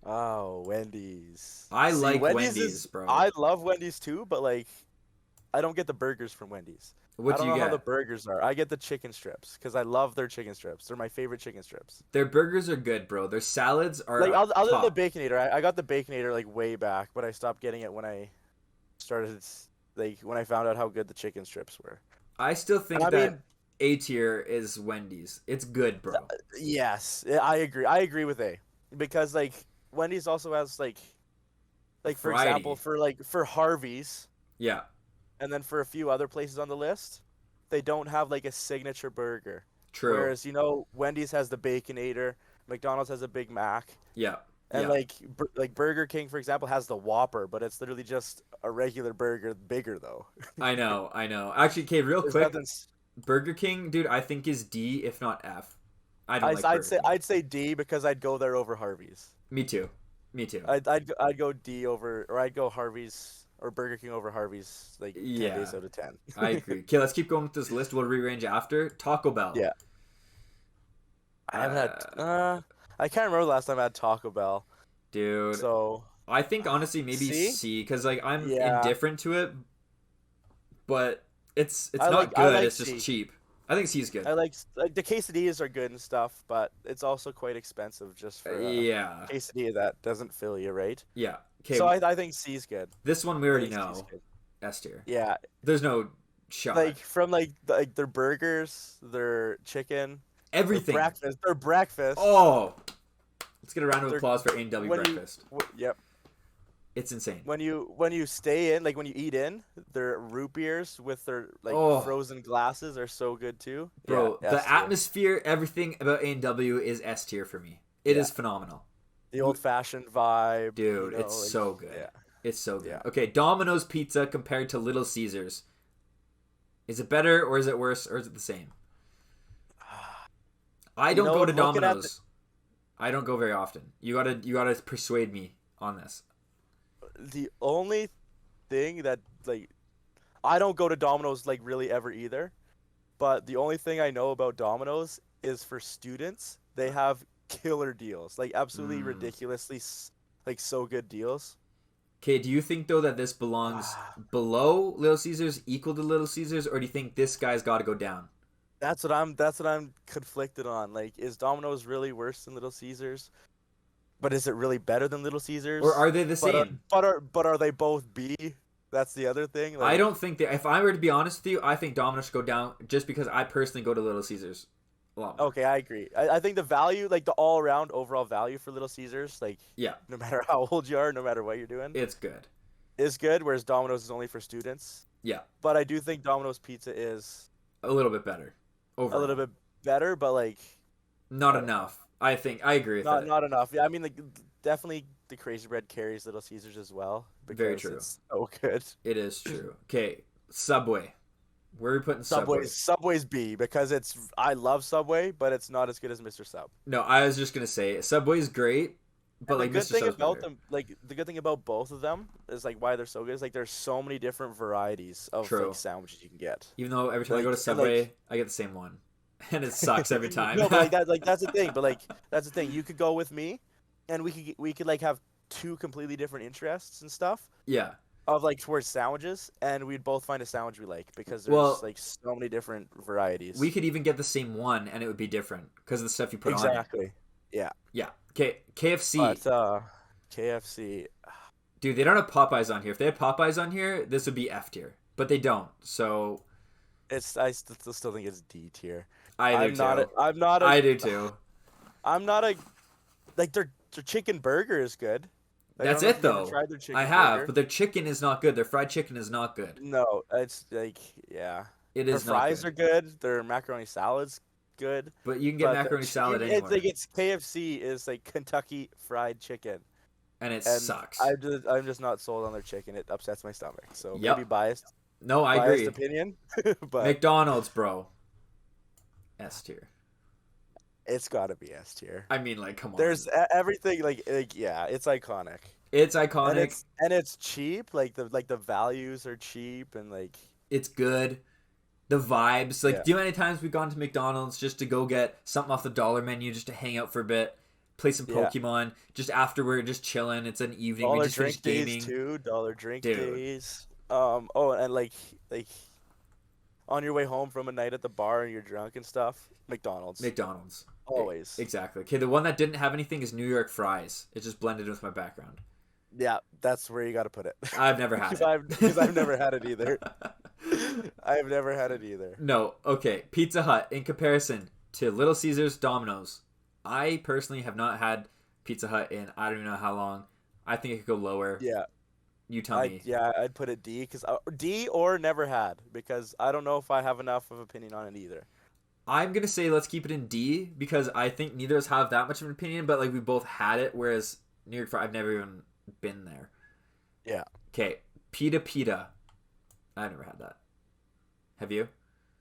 Oh, Wendy's. I See, like Wendy's Wendy's, is. bro. I love Wendy's too, but like, I don't get the burgers from Wendy's. I What do don't you know how the get? burgers are. I get the chicken strips because I love their chicken strips. They're my favorite chicken strips. Their burgers are good, bro. Their salads are Like other than the top. Baconator, I got the Baconator like way back, but I stopped getting it when I started like when I found out how good the chicken strips were. I still And think I that mean, A tier is Wendy's. It's good, bro. yes, I agree. I agree with A because like Wendy's also has like for example Variety. for Harvey's Yeah, and then for a few other places on the list, they don't have like a signature burger. true. Whereas Wendy's has the Baconator, McDonald's has a Big Mac. Yeah. And Yeah. like Burger King, for example, has the Whopper, but it's literally just a regular burger, bigger though. I know. I know. Actually, okay, real There's quick, nothing. Burger King, dude, I think is D if not F. I don't I, like I'd Burger say King. I'd say D because I'd go there over Harvey's. Me too. Me too. I'd go D over, or I'd go Harvey's or Burger King over Harvey's like 10 Yeah, days out of 10. I agree. Okay, let's keep going with this list. We'll rearrange after. Taco Bell. Yeah. I haven't had Uh, I can't remember the last time I had Taco Bell. dude, So, I think honestly maybe C? C because like I'm Yeah. indifferent to it, but it's I not like I good. like It's just C. cheap. I think C is good. I like the quesadillas are good and stuff, but it's also quite expensive just for a Yeah, quesadilla that doesn't fill you, right? yeah. Okay, So I think C is good. this one we I already think C is know. good. S tier. Yeah, There's no shot. like from like their burgers, their chicken, Everything. their breakfast. Oh, let's get a round of Their- applause for A&W when breakfast. Yep. It's insane. When you stay in, like when you eat in, their root beers with their like Oh. frozen glasses are so good too. Bro, Yeah, the S tier. atmosphere, everything about A&W is S tier for me. It is Yeah. phenomenal. The old fashioned vibe, Dude, you know, it's like, so good. Yeah. It's so good. Yeah. Okay, Domino's Pizza compared to Little Caesars. Is it better or is it worse or is it the same? I don't go to looking at Domino's. I don't go very often. You gotta persuade me on this. The only thing that like I don't go to Domino's like really ever either, but the only thing I know about Domino's is for students, they have killer deals, like absolutely ridiculously like so good deals. Okay, do you think though that this belongs below Little Caesars, equal to Little Caesars, or do you think this guy's got to go down? That's what I'm conflicted on. Like, is Domino's really worse than Little Caesars? But is it really better than Little Caesars? Or are they the same? But are they both B? That's the other thing. I Like, don't think that. If I were to be honest with you, I think Domino's should go down just because I personally go to Little Caesars a lot more. okay, I agree. I think the value, like the all around overall value for Little Caesars, like Yeah, no matter how old you are, no matter what you're doing, it's good. is good. Whereas Domino's is only for students. Yeah, But I do think Domino's pizza is a little bit better. Overall. a little bit better, but like Not I don't know. enough. I think I agree with not that. not enough. Yeah, I mean, like definitely the Crazy Bread carries Little Caesars as well because Very true. it's so good. It is true. Okay, Subway. Where are we putting Subway? Subway's B because I love Subway, but it's not as good as Mr. Sub. No, I was just gonna say Subway's great, but And like the good Mr. thing Sub's about better. them, like the good thing about both of them is like why they're so good is like there's so many different varieties of True. like sandwiches you can get. Even though every time I go to Like- Subway, I get the same one, and it sucks every time. No, but that's the thing. But like that's the thing. You could go with me, and we could like have two completely different interests and stuff Yeah. of like towards sandwiches, and we'd both find a sandwich we like because there's Well, like so many different varieties. We could even get the same one, and it would be different because of the stuff you put on it. exactly. Yeah. Yeah. Okay. KFC. But KFC. Dude, they don't have Popeyes on here. If they had Popeyes on here, this would be F tier. But they don't. So I still think it's D tier. I do too. I do too. I'm not a like their chicken burger is good. Like, I That's don't know it if you've ever though. tried their chicken I have, burger. but their chicken is not good. Their fried chicken is not good. No, it's like yeah. It Their is not fries good. are good. Their macaroni salad's good. But you can get But macaroni salad it's anywhere, like it's KFC is like Kentucky Fried Chicken. and it And sucks. I'm just not sold on their chicken. It upsets my stomach. So Yep. maybe biased. No, I biased agree. opinion, but McDonald's, bro. S tier. it's got to be S tier. I mean, like, come on. There's everything like yeah, it's iconic. It's And iconic. it's cheap. Like the values are cheap and like It's good. The vibes. Like, Yeah. do you know how many times we've gone to McDonald's just to go get something off the dollar menu, just to hang out for a bit, play some Yeah. Pokemon, just after we're just chilling. It's an evening. We dollar just drink finished days gaming. too. Dollar drink Dude. days. Oh, and like on your way home from a night at the bar and you're drunk and stuff. McDonald's. McDonald's. Always. Exactly. Okay, the one that didn't have anything is New York fries. It just blended with my background. Yeah, that's where you got to put it. I've never had it. Because I've never had it either. I've never had it either. No, okay. Pizza Hut, in comparison to Little Caesars, Domino's. I personally have not had Pizza Hut in I don't even know how long. I think it could go lower. Yeah, You tell me. I'd put it D because D or never had because I don't know if I have enough of opinion on it either. I'm gonna say let's keep it in D because I think neither of us have that much of an opinion, but like we both had it, whereas New York Fried, I've never even been there. Yeah. Okay, pita pita. I've never had that. Have you?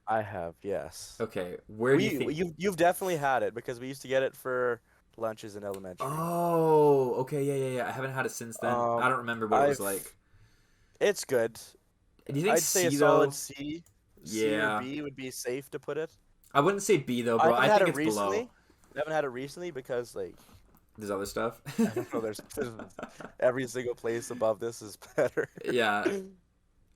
I have, yes. Okay, where do you think? You've definitely had it because we used to get it for lunches in elementary. Oh, okay, yeah. I haven't had it since then. I Um, don't remember what it was I've like. It's good. Do you think I'd say a C solid though? C. C or Yeah, B would be safe to put it. I wouldn't say B though, I bro. haven't I had think it it's below. recently. I haven't had it recently because like There's other stuff. I don't know. There's every single place above this is better. Yeah.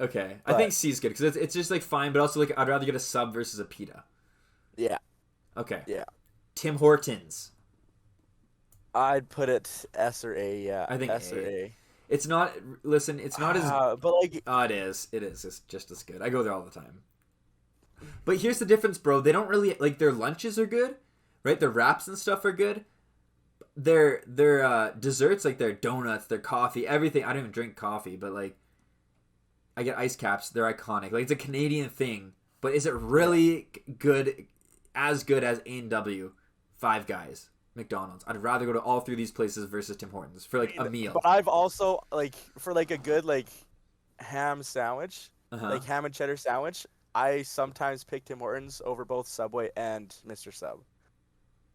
Okay. I think But C is good because it's just like fine, but also like I'd rather get a sub versus a pita. yeah, Okay. yeah. Tim Hortons. I'd put it S or A. Yeah, I think S or A. A. It's not. Listen, it's not as. But like, Oh, it is. It is. It's just as good. I go there all the time. But here's the difference, bro. They don't really like their lunches are good, right? Their wraps and stuff are good. Their desserts, like their donuts, their coffee, everything. I don't even drink coffee, but like I get ice caps. They're iconic. Like it's a Canadian thing, but is it really good? As good as A&W, Five Guys, McDonald's? I'd rather go to all three of these places versus Tim Hortons for like a meal. but I've also like for like a good like ham sandwich, Uh-huh. like ham and cheddar sandwich. I sometimes pick Tim Hortons over both Subway and Mr. Sub.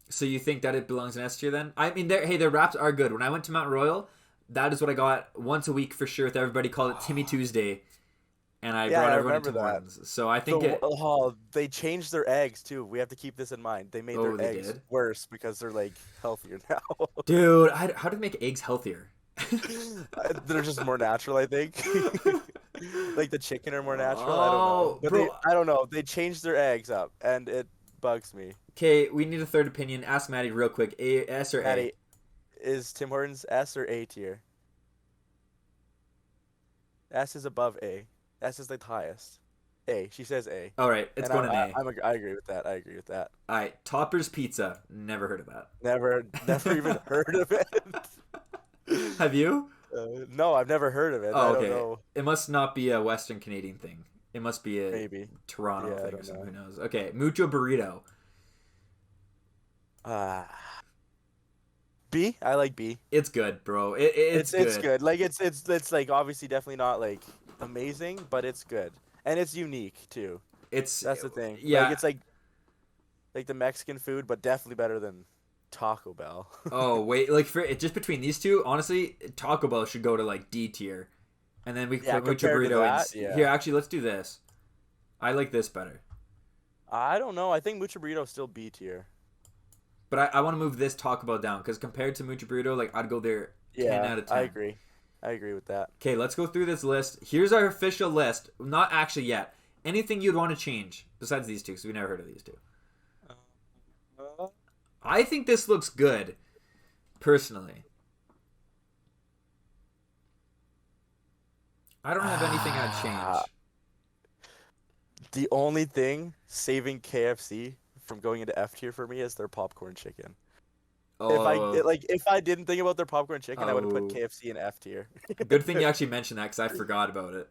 So you think that it belongs in S tier then? I mean, their wraps are good. When I went to Mount Royal, that is what I got once a week for sure. With everybody called it Timmy Tuesday, and I Yeah, brought I everyone to remember Tim that. Hortons. So I think it. They changed their eggs too. We have to keep this in mind. They made Oh, their they eggs did? worse because they're like healthier now. Dude, how to make eggs healthier? They're just more natural, I think. Like the chicken are more natural. I don't Oh, know, but bro. I don't know. They changed their eggs up, and it bugs me. Okay, we need a third opinion. Ask Maddie real quick. S or A? Maddie, is Tim Hortons S or A tier? S is above A. S is like the highest. A. She says A. All right, it's And going an A. I agree with that. I agree with that. All right, Topper's Pizza. Never heard of that. Never even heard of it. Have you? No, I've never heard of it. Oh, I okay. don't know. It must not be a Western Canadian thing. It must be a Maybe. Toronto Yeah, I thing or don't something. know. Who knows? Okay, Mucho Burrito. Uh, B. I like B. It's good, bro. It's good. It's good. Like it's like obviously definitely not like amazing, but it's good and it's unique too. It's That's the thing. Yeah. Like it's like the Mexican food, but definitely better than Taco Bell. Oh wait, like for just between these two, honestly, Taco Bell should go to like D tier, and then we can Yeah, put Mucho compared to Burrito that, in. yeah. Here, actually, let's do this. I like this better, I don't know. I think Mucho Burrito is still B tier. but I want to move this Taco Bell down because compared to Mucho Burrito, like I'd go there 10 out of 10. I agree. I agree with that. Okay, let's go through this list. Here's our official list. Not actually yet. Anything you'd want to change besides these two, because we never heard of these two. I think this looks good, personally. I don't have anything I'd change. The only thing saving KFC from going into F tier for me is their popcorn chicken. Oh, If I didn't think about their popcorn chicken, I would have put Oh. KFC in F tier. good thing you actually mentioned that because I forgot about it.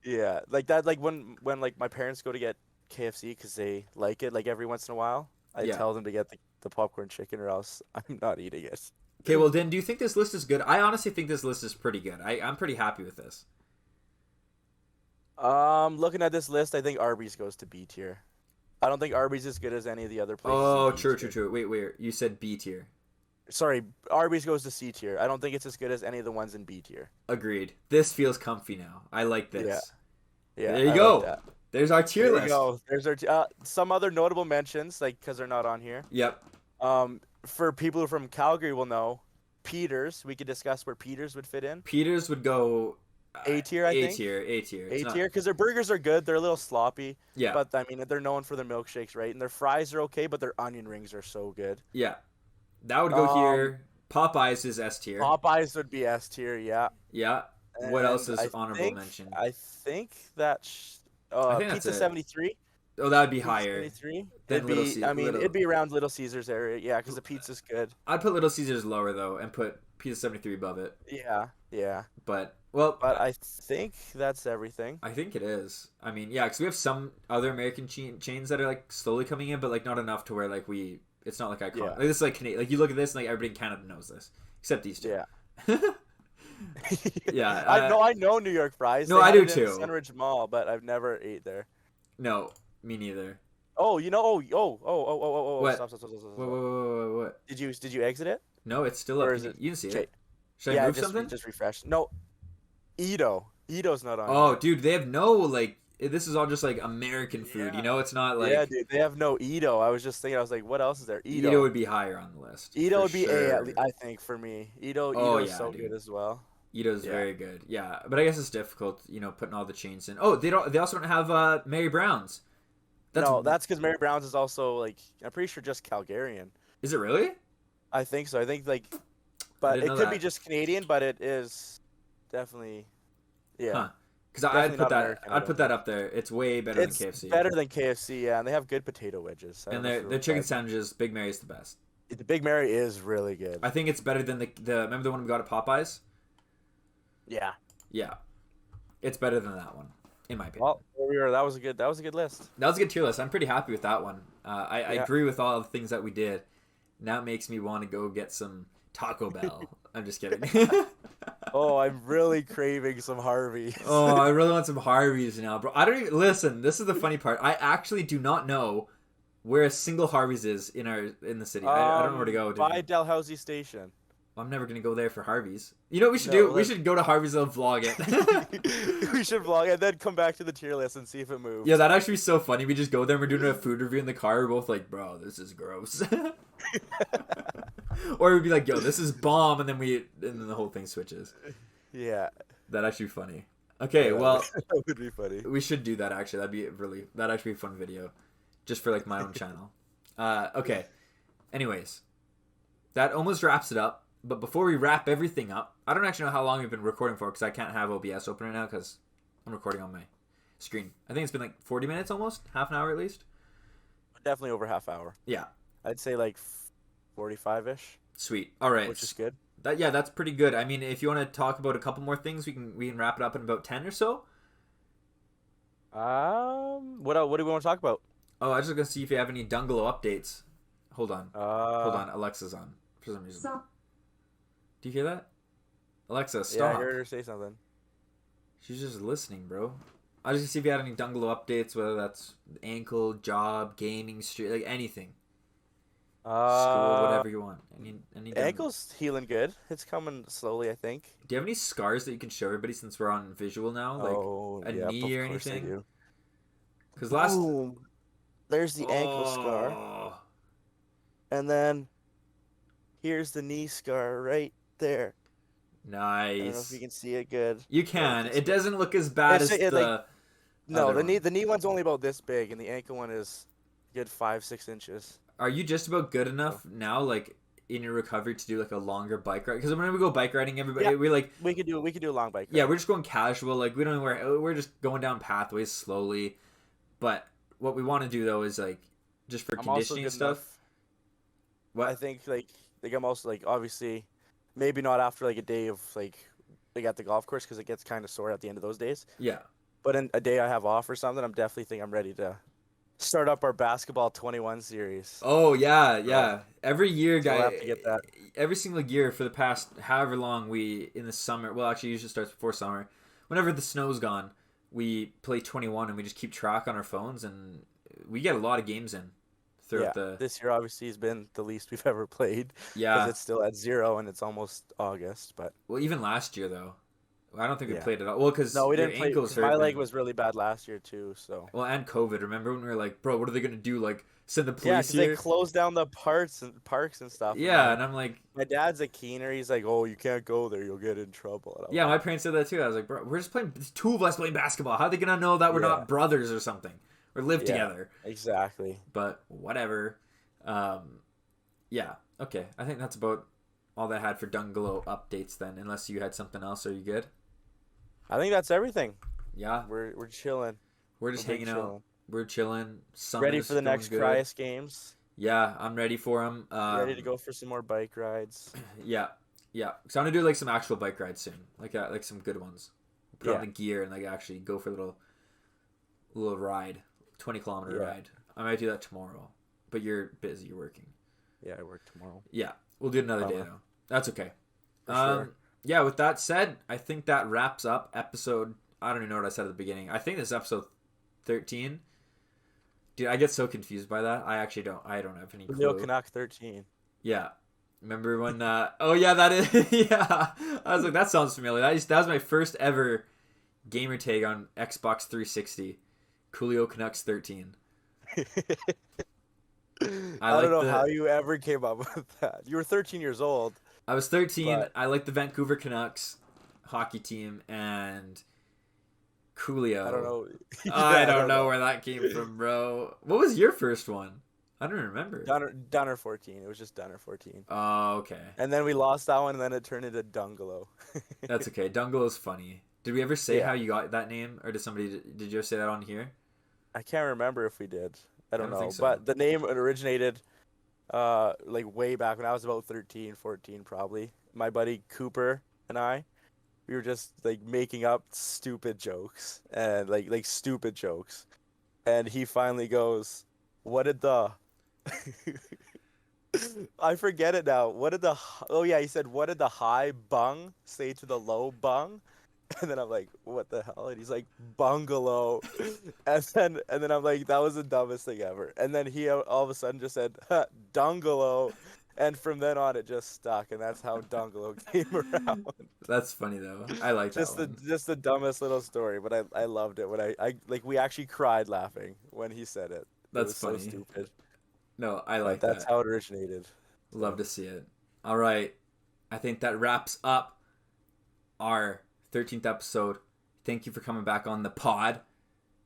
Yeah, like that. Like when like my parents go to get KFC because they like it. Like every once in a while, I Yeah. tell them to get the popcorn chicken, or else I'm not eating it. Okay, well, then, do you think this list is good? I honestly think this list is pretty good. I'm pretty happy with this. Looking at this list, I think Arby's goes to B tier. I don't think Arby's is as good as any of the other places. Oh, in B true. tier. Wait. You said B tier. Sorry, Arby's goes to C tier. I don't think it's as good as any of the ones in B tier. Agreed. This feels comfy now. I like this. Yeah, There you I go. like that. There's our tier There list. you go. There's our some other notable mentions, like because they're not on here. Yep. For people who from Calgary will know, Peters. We could discuss where Peters would fit in. Peters would go A tier, I think. A tier. A It's not- tier, because their burgers are good. They're a little sloppy, Yeah. but I mean they're known for their milkshakes, right? And their fries are okay, but their onion rings are so good. Yeah. That would go here. Popeyes is S tier. Popeyes would be S tier, yeah. Yeah. What else And is honorable mention? I think that I think that's Pizza it. 73. Oh, that would be Pizza higher. 73. than It'd Little be, Ce- I mean, Little- it'd be around Little Caesars area, yeah, because the pizza's good. I'd put Little Caesars lower though, and put Pizza 73 above it. Yeah. But Well, But I think that's everything. I think it is. I mean, yeah, because we have some other American chains that are like slowly coming in, but like not enough to where like we. It's not like iconic. Yeah. Like, this is like Canadian. Like you look at this, and like everybody in Canada knows this, except these two. Yeah. Yeah. I know New York fries. No, They I had do it in too. Sunridge Mall, but I've never ate there. No, me neither. Oh, What? stop, stop, stop, stop, stop, What? What? stop. What? What? Did you exit it? No, it's still up. Or is it You can see okay? it. Should I Yeah, move something? just refresh. No, Ito's not on Oh, here. dude, they have no like. This is all just like American food. You Yeah. know, it's not Yeah, like dude, they have no Ito. I was just thinking, I was like, what else is there? Ito Ito. would be higher on the list Ito for would be A, sure. I think, for me. Oh Ito's yeah, so dude. good as well. Ito's Yeah. very good. Yeah, but I guess it's difficult, putting all the chains in. Oh, they don't. They also don't have Mary Brown's. No, that's because Mary Brown's is also like, I'm pretty sure just Calgarian. Is it really? I think so. I think like, I but didn't it know could that. be just Canadian, but it is definitely, yeah. Huh? Because Definitely I'd put not that. American, I I'd don't put that think. up there. It's way better than It's KFC. better than KFC, yeah, and they have good potato wedges. I And don't know if their you've chicken tried sandwiches, Big Mary's the best. them. The Big Mary is really good. I think it's better than the remember the one we got at Popeyes? Yeah. Yeah, it's better than that one, in my opinion. Well, there we are. That was a good list. That was a good tier list. I'm pretty happy with that one. I Yeah. agree with all the things that we did. Now it makes me want to go get some Taco Bell. I'm just kidding. Oh, I'm really craving some Harvey's. Oh, I really want some Harveys now, bro. I don't even listen. This is the funny part. I actually do not know where a single Harveys is in the city. I don't know where to go. By Dalhousie Station. I'm never gonna go there for Harveys. You know what we should No, do? We should go to Harveys and vlog it. We should vlog and then come back to the tier list and see if it moves. Yeah, that'd actually be so funny. We just go there and we're doing a food review in the car. We're both like, bro, this is gross. Or we'd be like, yo, this is bomb, and then the whole thing switches. Yeah. That'd actually be funny. Okay, Yeah, well, that would be funny. we should do that actually. That'd actually be a fun video. Just for like my own channel. Okay. Anyways. That almost wraps it up. But before we wrap everything up, I don't actually know how long we've been recording for because I can't have OBS open right now because I'm recording on my screen. I think it's been like 40 minutes almost, half an hour at least. Definitely over half hour. Yeah, I'd say like 45-ish, sweet. All right, which is good. That's pretty good. I mean, if you want to talk about a couple more things, we can wrap it up in about 10 or so. What do we want to talk about? Oh, I was just gonna see if you have any Dunngalo updates. Hold on, Alexa's on for some reason. Stop. Do you hear that? Alexa, Yeah, I stop. heard her say something. She's just listening, bro. I was just gonna see if you had any Dunngalo updates, whether that's ankle, job, gaming, street, like anything. School, whatever you want. Any Ankle's healing good. It's coming slowly, I think. Do you have any scars that you can show everybody since we're on visual now? Like a knee or of course I anything? do. Because last Boom. There's the ankle scar, Oh, and then here's the knee scar right there. I don't know if nice. you can see it good. You can. It doesn't look as bad as It's the. like- No, other the knee one's only about this big, and the ankle one is a good 5-6 inches. Are you just about good enough now, like in your recovery, to do like a longer bike ride? Because whenever we go bike riding, everybody Yeah. we like. We could do a long bike ride. Yeah, we're just going casual. Like we don't know where we're just going down pathways slowly. But what we want to do though is like just for I'm also conditioning good and stuff. enough. What? I think like I'm also like obviously maybe not after like a day of like at the golf course because it gets kind of sore at the end of those days. Yeah. But in a day I have off or something, I'm definitely think I'm ready to start up our basketball 21 series. Oh yeah. Every year, So guy. we'll have to get that. Every single year for the past however long we in the summer. Well, actually, usually starts before summer. Whenever the snow's gone, we play 21 and we just keep track on our phones and we get a lot of games in throughout the. This year obviously has been the least we've ever played Yeah. because it's still at 0 and it's almost August. But Well, even last year though, I don't think we Yeah. played at all. Well, because no, we your didn't play. ankles 'Cause hurt. my leg man. was really bad last year too. So Well, and COVID. Remember when we were like, bro, what are they gonna do? Like send the yeah, police because they here? closed down the parks and stuff. Yeah, and I'm like, My dad's a keener. He's like, "Oh, you can't go there. You'll get in trouble." And I'm yeah, my parents said that too. I was like, bro, we're just playing. There's two of us playing basketball. How are they gonna know that we're Yeah. not brothers or something or live Yeah. together? Exactly. But whatever. Yeah. Okay. I think that's about all that I had for Dunngalo updates then. Unless you had something else, are you good? I think that's everything. Yeah. We're chilling. We're just We're big hanging out. chilling. We're chilling. Ready for the next good. Cryas games. Yeah, I'm ready for them. Ready to go for some more bike rides. Yeah. Yeah, because I'm gonna do like some actual bike rides soon, like some good ones. Put on Yeah. the gear and like actually go for a little ride, 20-kilometer Yeah. ride. I might do that tomorrow, but you're busy, you're working. Yeah, I work tomorrow. Yeah, we'll do it another day Bummer. though. That's okay. For sure. Yeah. With that said, I think that wraps up episode. I don't even know what I said at the beginning. I think this is episode 13. Dude, I get so confused by that. I actually don't. I don't have any Leo clue. Canuck 13. Yeah. Remember when? Oh yeah, that is. Yeah. I was like, that sounds familiar. That was my first ever gamer tag on Xbox 360. Coolio Canucks 13. I I don't like know how the. you ever came up with that. You were 13 years old, I was 13. but I like the Vancouver Canucks hockey team and Coolio. I don't know. I Yeah, I don't don't know know. where that came from, bro. What was your first one? I don't remember. Dunner 14. It was just Dunner 14. Oh, okay. And then we lost that one, and then it turned into Dunngalo. That's okay. Dunngalo is funny. Did we ever say how Yeah. you got that name, or did you ever say that on here? I can't remember if we did. I don't don't think know. so. But the name originated like way back when I was about 13, 14 probably. My buddy Cooper and I, we were just like making up stupid jokes and like stupid jokes. And he finally goes, "What did the I forget it now. What did the Oh yeah, he said, "What did the high bung say to the low bung?" And then I'm like, "What the hell?" And he's like, "Bungalow." And then I'm like, "That was the dumbest thing ever." And then he all of a sudden just said, "Dungalow." And from then on it just stuck, and that's how Dungalow came around. That's funny though. I like that one. Just the dumbest little story, but I loved it when I like we actually cried laughing when he said it. It That's was so funny. stupid. No, I But like that's that. how it originated. Love So, to see it. All right. I think that wraps up our 13th episode. Thank you for coming back on the pod.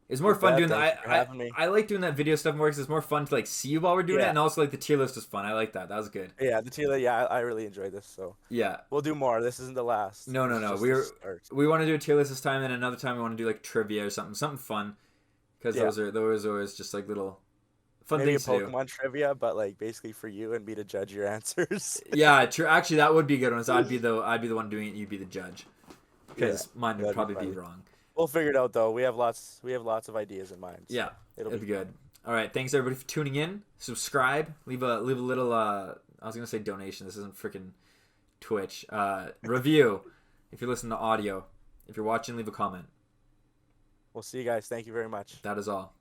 It's more you fun bet. doing Thank you that. for having me. I like doing that video stuff more because it's more fun to like see you while we're doing it, Yeah. and also like the tier list was fun. I like that. That was good. Yeah, the Tila, yeah, I really enjoyed this, so Yeah. we'll do more. This isn't the last. No, This no, is no. just the start. We want to do a tier list this time, and another time we want to do like trivia or something fun, because Yeah. those are always just like little fun Maybe a things to do. Pokemon trivia, but like basically for you and me to judge your answers. Yeah, true. Actually, that would be a good one. So I'd be the one doing it. You'd be the judge, because mine would that'd be probably be funny. wrong. We'll figure it out though. We have lots of ideas in mind. So Yeah, it'll it'd be be good. All right, thanks everybody for tuning in. Subscribe. Leave a little. I was gonna say donation. This isn't freaking Twitch. Review. If you're listening to audio. If you're watching, leave a comment. We'll see you guys. Thank you very much. That is all.